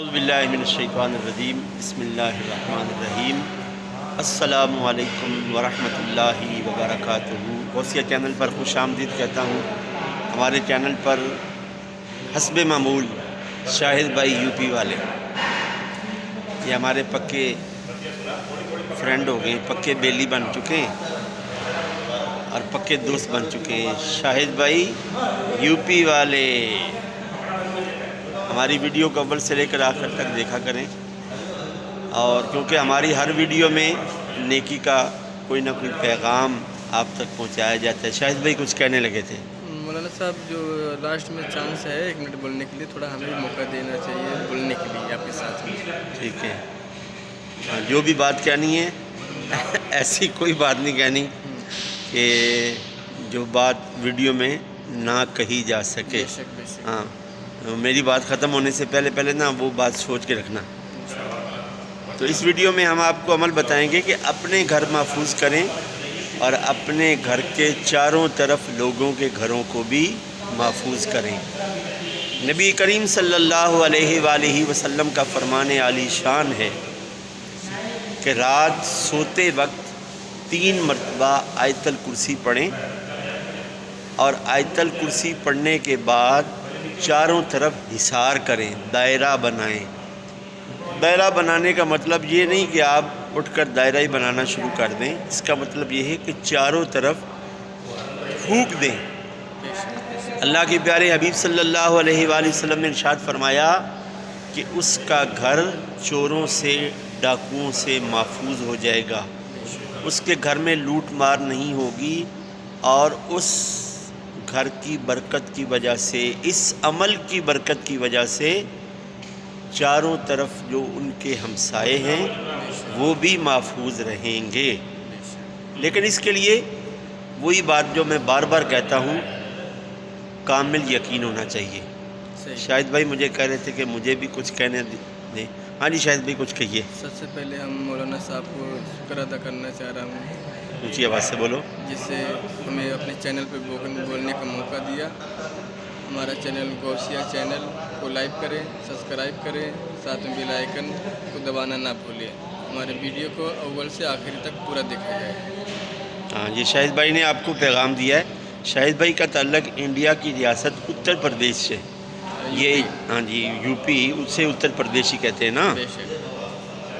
اعوذ باللہ من الشیطان الرجیم بسم اللہ الرحمن الرحیم السلام علیکم ورحمۃ اللہ وبرکاتہ۔ غوثیہ چینل پر خوش آمدید کہتا ہوں۔ ہمارے چینل پر حسب معمول شاہد بھائی یو پی والے یہ ہمارے پکے فرینڈ ہو گئے، پکے بیلی بن چکے ہیں اور پکے دوست بن چکے ہیں۔ شاہد بھائی یو پی والے ہماری ویڈیو کو اول سے لے کر آخر تک دیکھا کریں، اور کیونکہ ہماری ہر ویڈیو میں نیکی کا کوئی نہ کوئی پیغام آپ تک پہنچایا جاتا ہے۔ شاہد بھائی کچھ کہنے لگے تھے۔ مولانا صاحب، جو لاسٹ میں چانس ہے 1 منٹ بولنے کے لیے، تھوڑا ہمیں بھی موقع دینا چاہیے بولنے کے لیے آپ کے ساتھ میں۔ ٹھیک ہے، جو بھی بات کہنی ہے ایسی کوئی بات نہیں کہنی کہ جو بات ویڈیو میں نہ کہی جا سکے۔ بے شک بے شک۔ ہاں، میری بات ختم ہونے سے پہلے نا وہ بات سوچ کے رکھنا۔ تو اس ویڈیو میں ہم آپ کو عمل بتائیں گے کہ اپنے گھر محفوظ کریں اور اپنے گھر کے چاروں طرف لوگوں کے گھروں کو بھی محفوظ کریں۔ نبی کریم صلی اللہ علیہ وآلہ وسلم کا فرمان عالی شان ہے کہ رات سوتے وقت 3 مرتبہ آیت الکرسی پڑھیں، اور آیت الکرسی پڑھنے کے بعد چاروں طرف حصار کریں، دائرہ بنائیں۔ دائرہ بنانے کا مطلب یہ نہیں کہ آپ اٹھ کر دائرہ ہی بنانا شروع کر دیں، اس کا مطلب یہ ہے کہ چاروں طرف پھونک دیں۔ اللہ کے پیارے حبیب صلی اللہ علیہ وآلہ وسلم نے ارشاد فرمایا کہ اس کا گھر چوروں سے، ڈاکوؤں سے محفوظ ہو جائے گا، اس کے گھر میں لوٹ مار نہیں ہوگی، اور اس گھر کی برکت کی وجہ سے، اس عمل کی برکت کی وجہ سے چاروں طرف جو ان کے ہمسائے ہیں وہ بھی محفوظ رہیں گے۔ لیکن اس کے لیے وہی بات جو میں بار بار کہتا ہوں، کامل یقین ہونا چاہیے۔ شاہد بھائی مجھے کہہ رہے تھے کہ مجھے بھی کچھ کہنے دیں۔ ہاں جی شاہد بھائی کچھ کہیے۔ سب سے پہلے ہم مولانا صاحب کو شکر ادا کرنا چاہ رہا ہوں، اونچی آواز سے بولو۔ جس سے ہمیں اپنے چینل پہ بولنے کا موقع دیا۔ ہمارا چینل غوثیہ چینل کو لائک کریں، سبسکرائب کریں، ساتھ میں بیل آئیکن کو دبانا نہ بھولیں۔ ہمارے ویڈیو کو اول سے آخر تک پورا دیکھا جائے۔ ہاں جی، شاہد بھائی نے آپ کو پیغام دیا ہے۔ شاہد بھائی کا تعلق انڈیا کی ریاست اتر پردیش سے، یہ ہاں جی یو پی، اسے اتر پردیش ہی کہتے ہیں نا۔ بے شک۔